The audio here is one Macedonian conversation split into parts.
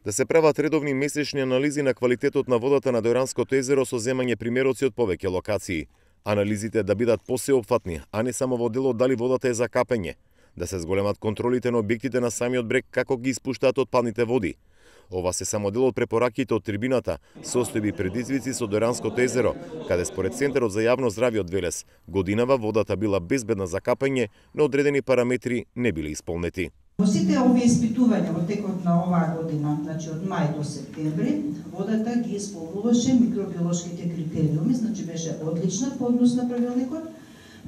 Да се прават редовни месечни анализи на квалитетот на водата на Дојранското езеро со земање примероци од повеќе локации. Анализите да бидат посеопфатни, а не само во делот дали водата е за капење. Да се зголемат контролите на објектите на самиот брег како ги испуштаат отпадните води. Ова се само дел од препораките од трибината, состојби и предизвици со Дојранското езеро, каде според Центарот за јавно здравје од Велес, годинава водата била безбедна за капење, но одредени параметри не биле исполнети. Во сите овие испитувања во текот на оваа година, значи од мај до септември, водата ги исполнуваше микробиолошките критериуми, значи беше одлична по однос на правилникот.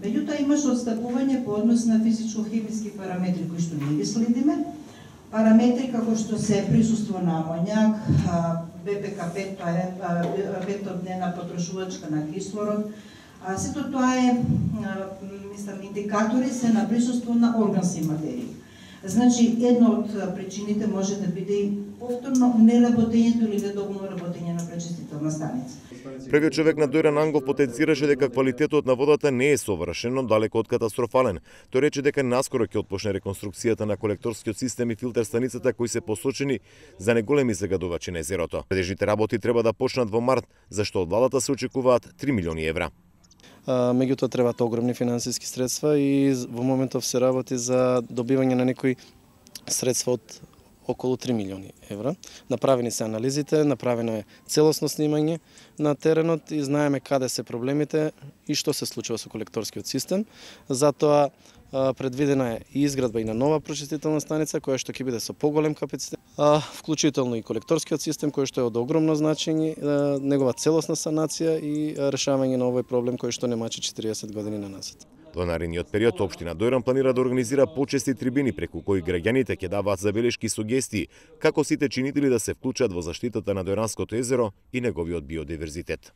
Меѓутоа имаше отстапување по однос на физичко-хемиски параметри кои што ние ги следиме. Параметри како што се присуство на амоњак, БПК-5, тоа е бетодневна потрошувачка на кислород. Сето тоа е, индикатори се на присуство на органски материи. Значи, една од причините може да биде и повторно неработењето или недоволно работење на пречистителна станица. Првиот човек на Дојран Ангов потенцираше дека квалитетот на водата не е совршен, но далеко од катастрофален. Тој рече дека наскоро ќе отпочне реконструкцијата на колекторскиот систем и филтер станицата кои се посочени за неголеми загадувачи на езерото. Предежните работи треба да почнат во март, зашто од владата се очекуваат 3 милиони евра. Меѓутоа требаат огромни финансиски средства и во моментов се работи за добивање на некои средства од околу 3 милиони евра. Направени се анализите, направено е целосно снимање на теренот и знаеме каде се проблемите и што се случува со колекторскиот систем. Затоа предвидена е и изградба и на нова прочистителна станица која што ќе биде со поголем капацитет, вклучително и колекторскиот систем кој што е од огромно значење, негова целосна санација и решавање на овој проблем кој што не мачи 40 години на назад. Во наредниот период општина Дојран планира да организира почести трибини преку кои граѓаните ќе даваат забелешки и сугестии како сите чинители да се вклучат во заштитата на Дојранското езеро и неговиот биодиверзитет.